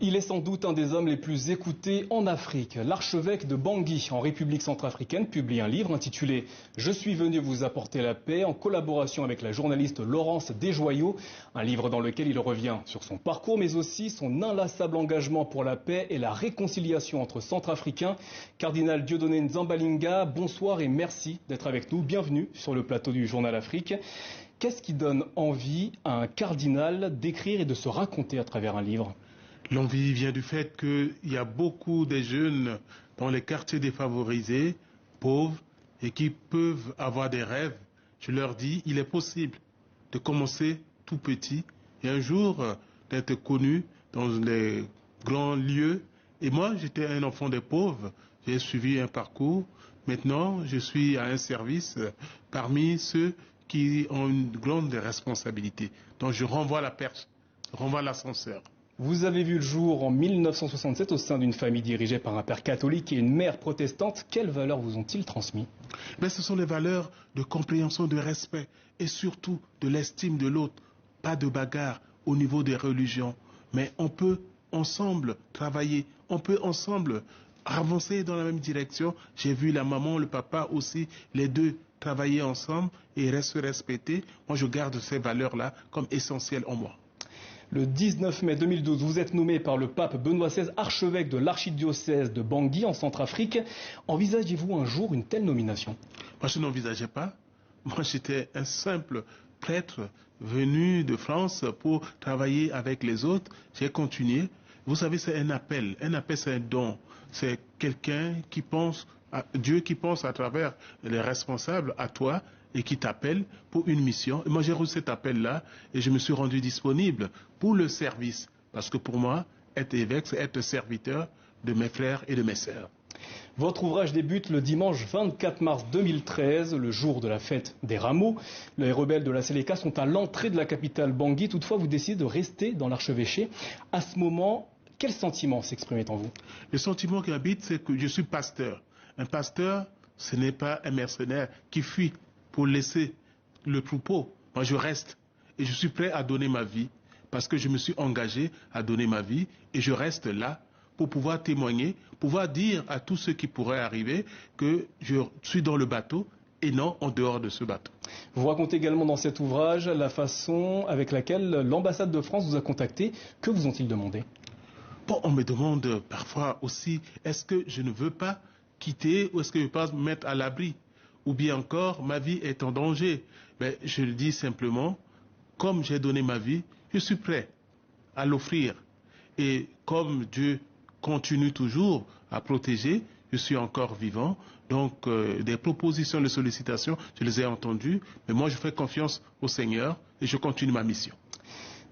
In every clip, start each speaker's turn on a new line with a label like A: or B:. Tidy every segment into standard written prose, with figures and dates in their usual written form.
A: Il est sans doute un des hommes les plus écoutés en Afrique. L'archevêque de Bangui, en République centrafricaine, publie un livre intitulé « Je suis venu vous apporter la paix » en collaboration avec la journaliste Laurence Desjoyaux. Un livre dans lequel il revient sur son parcours, mais aussi son inlassable engagement pour la paix et la réconciliation entre Centrafricains. Cardinal Dieudonné Nzambalinga, bonsoir et merci d'être avec nous. Bienvenue sur le plateau du Journal Afrique. Qu'est-ce qui donne envie à un cardinal d'écrire et de se raconter à travers un livre ?
B: L'envie vient du fait qu'il y a beaucoup de jeunes dans les quartiers défavorisés, pauvres, et qui peuvent avoir des rêves. Je leur dis, il est possible de commencer tout petit et un jour d'être connu dans les grands lieux. Et moi, j'étais un enfant des pauvres, j'ai suivi un parcours. Maintenant, je suis à un service parmi ceux qui ont une grande responsabilité. Donc je renvoie la perche, renvoie l'ascenseur.
A: Vous avez vu le jour en 1967 au sein d'une famille dirigée par un père catholique et une mère protestante. Quelles valeurs vous ont-ils transmis ?
B: Ce sont les valeurs de compréhension, de respect et surtout de l'estime de l'autre. Pas de bagarre au niveau des religions, mais on peut ensemble travailler, on peut ensemble avancer dans la même direction. J'ai vu la maman, le papa aussi, les deux travailler ensemble et se respecter. Moi, je garde ces valeurs-là comme essentielles en moi.
A: Le 19 mai 2012, vous êtes nommé par le pape Benoît XVI archevêque de l'archidiocèse de Bangui en Centrafrique. Envisagez-vous un jour une telle nomination ?
B: Moi, je n'envisageais pas. Moi, j'étais un simple prêtre venu de France pour travailler avec les autres. J'ai continué. Vous savez, c'est un appel. Un appel, c'est un don. C'est quelqu'un qui pense, Dieu qui pense à travers les responsables à toi et qui t'appelle pour une mission. Et moi, j'ai reçu cet appel-là et je me suis rendu disponible pour le service. Parce que pour moi, être évêque, c'est être serviteur de mes frères et de mes sœurs.
A: Votre ouvrage débute le dimanche 24 mars 2013, le jour de la fête des rameaux. Les rebelles de la Séléka sont à l'entrée de la capitale Bangui. Toutefois, vous décidez de rester dans l'archevêché. À ce moment, quel sentiment s'exprimait en vous ?
B: Le sentiment qui habite, c'est que je suis pasteur. Un pasteur, ce n'est pas un mercenaire qui fuit pour laisser le troupeau. Moi, je reste et je suis prêt à donner ma vie parce que je me suis engagé à donner ma vie et je reste là pour pouvoir témoigner, pouvoir dire à tous ceux qui pourraient arriver que je suis dans le bateau et non en dehors de ce bateau.
A: Vous racontez également dans cet ouvrage la façon avec laquelle l'ambassade de France vous a contacté. Que vous ont-ils demandé ?
B: Bon, on me demande parfois aussi, est-ce que je ne veux pas quitter ou est-ce que je peux me mettre à l'abri ? Ou bien encore, ma vie est en danger. Mais je le dis simplement, comme j'ai donné ma vie, je suis prêt à l'offrir. Et comme Dieu continue toujours à protéger, je suis encore vivant. Donc, des propositions de sollicitation, je les ai entendues. Mais moi, je fais confiance au Seigneur et je continue ma mission.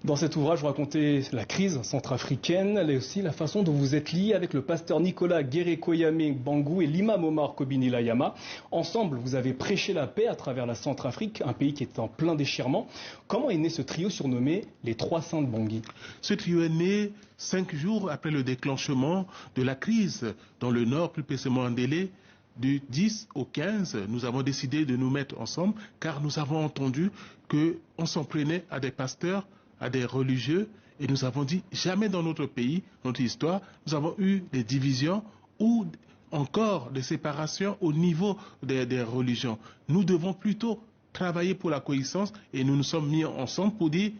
A: Dans cet ouvrage, vous racontez la crise centrafricaine, mais aussi la façon dont vous êtes lié avec le pasteur Nicolas Guéré-Koyamé Bangou et l'imam Omar Kobini Layama. Ensemble, vous avez prêché la paix à travers la Centrafrique, un pays qui est en plein déchirement. Comment est né ce trio surnommé les Trois Saints de Bangui ?
B: Ce trio est né 5 jours après le déclenchement de la crise dans le nord, plus précisément en Délé. Du 10 au 15, nous avons décidé de nous mettre ensemble car nous avons entendu qu'on s'en prenait à des pasteurs, à des religieux, et nous avons dit, jamais dans notre pays, notre histoire, nous avons eu des divisions ou encore des séparations au niveau des religions. Nous devons plutôt travailler pour la coexistence et nous nous sommes mis ensemble pour dire,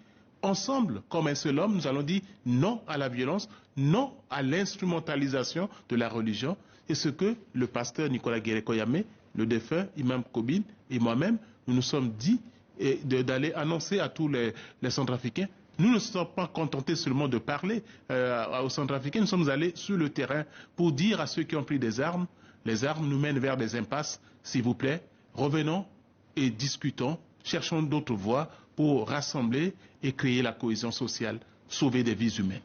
B: ensemble, comme un seul homme, nous allons dire non à la violence, non à l'instrumentalisation de la religion. Et ce que le pasteur Nicolas Guéré-Koyamé, le défunt imam Kobine et moi-même, nous nous sommes dit, et d'aller annoncer à tous les Centrafricains. Nous ne sommes pas contentés seulement de parler aux Centrafricains, nous sommes allés sur le terrain pour dire à ceux qui ont pris des armes, les armes nous mènent vers des impasses, s'il vous plaît, revenons et discutons, cherchons d'autres voies pour rassembler et créer la cohésion sociale, sauver des vies humaines.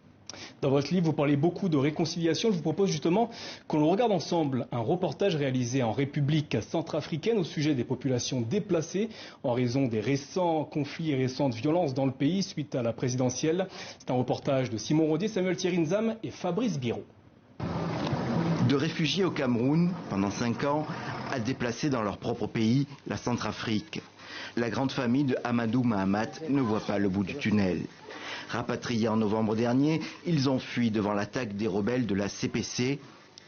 A: Dans votre livre, vous parlez beaucoup de réconciliation. Je vous propose justement que l'on regarde ensemble un reportage réalisé en République centrafricaine au sujet des populations déplacées en raison des récents conflits et récentes violences dans le pays suite à la présidentielle. C'est un reportage de Simon Rodier, Samuel Thierry Nzam et Fabrice Biro.
C: De réfugié au Cameroun pendant 5 ans à déplacer dans leur propre pays, la Centrafrique. La grande famille de Amadou Mahamat ne voit pas le bout du tunnel. Rapatriés en novembre dernier, ils ont fui devant l'attaque des rebelles de la CPC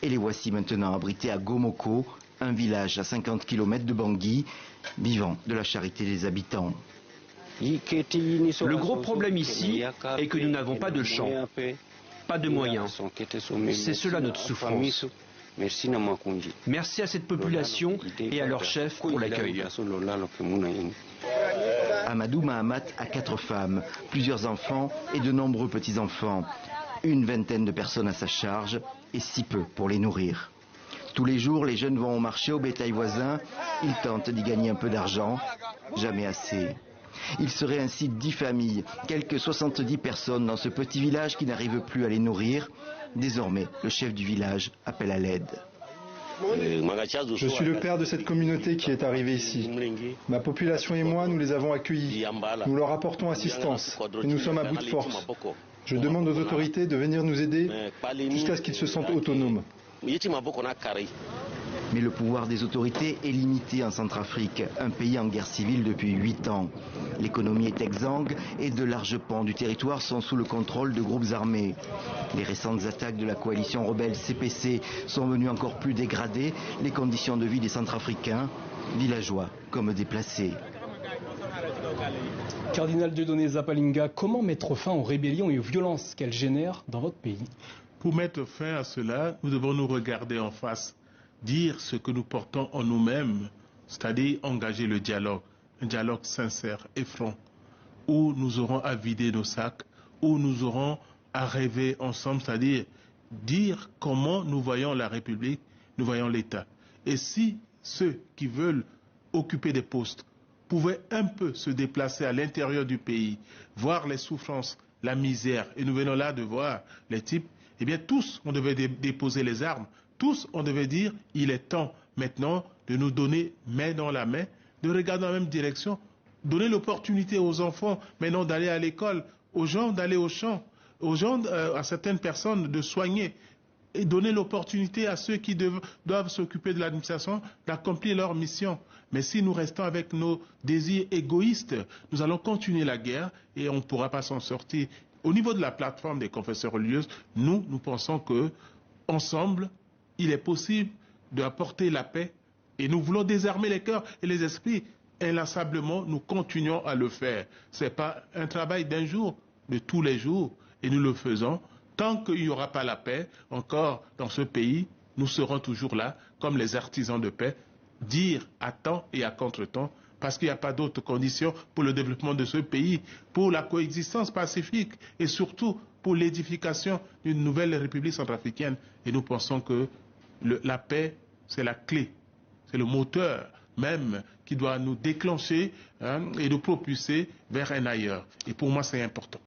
C: et les voici maintenant abrités à Gomoko, un village à 50 km de Bangui, vivant de la charité des habitants.
D: Le gros problème ici est que nous n'avons pas de champs, pas de moyens. C'est cela notre souffrance. Merci à cette population et à leur chef pour l'accueil.
C: Amadou Mahamat a 4 femmes, plusieurs enfants et de nombreux petits-enfants. Une vingtaine de personnes à sa charge et si peu pour les nourrir. Tous les jours, les jeunes vont au marché au bétail voisin. Ils tentent d'y gagner un peu d'argent, jamais assez. Il serait ainsi 10 familles, quelques 70 personnes dans ce petit village qui n'arrivent plus à les nourrir. Désormais, le chef du village appelle à l'aide.
E: Je suis le père de cette communauté qui est arrivée ici. Ma population et moi, nous les avons accueillis. Nous leur apportons assistance et nous sommes à bout de force. Je demande aux autorités de venir nous aider jusqu'à ce qu'ils se sentent autonomes.
C: Mais le pouvoir des autorités est limité en Centrafrique, un pays en guerre civile depuis 8 ans. L'économie est exsangue et de larges pans du territoire sont sous le contrôle de groupes armés. Les récentes attaques de la coalition rebelle CPC sont venues encore plus dégrader les conditions de vie des Centrafricains, villageois comme déplacés.
A: Cardinal Dieudonné Zapalinga, comment mettre fin aux rébellions et aux violences qu'elles génèrent dans votre pays?
B: Pour mettre fin à cela, nous devons nous regarder en face, dire ce que nous portons en nous-mêmes, c'est-à-dire engager le dialogue, un dialogue sincère et franc, où nous aurons à vider nos sacs, où nous aurons à rêver ensemble, c'est-à-dire dire comment nous voyons la République, nous voyons l'État. Et si ceux qui veulent occuper des postes pouvaient un peu se déplacer à l'intérieur du pays, voir les souffrances, la misère, et nous venons là de voir les types, eh bien tous on devait déposer les armes, tous on devait dire il est temps maintenant de nous donner main dans la main, de regarder dans la même direction, donner l'opportunité aux enfants maintenant d'aller à l'école, aux gens d'aller au champ, aux gens, à certaines personnes de soigner, et donner l'opportunité à ceux qui doivent s'occuper de l'administration d'accomplir leur mission. Mais si nous restons avec nos désirs égoïstes, nous allons continuer la guerre et on ne pourra pas s'en sortir. Au niveau de la plateforme des confessions religieuses, nous pensons que ensemble, il est possible d'apporter la paix et nous voulons désarmer les cœurs et les esprits. Inlassablement, nous continuons à le faire. Ce n'est pas un travail d'un jour, de tous les jours, et nous le faisons. Tant qu'il n'y aura pas la paix, encore dans ce pays, nous serons toujours là, comme les artisans de paix, dire à temps et à contre-temps, parce qu'il n'y a pas d'autres conditions pour le développement de ce pays, pour la coexistence pacifique et surtout pour l'édification d'une nouvelle République centrafricaine. Et nous pensons que la paix, c'est la clé, c'est le moteur même qui doit nous déclencher et nous propulser vers un ailleurs. Et pour moi, c'est important.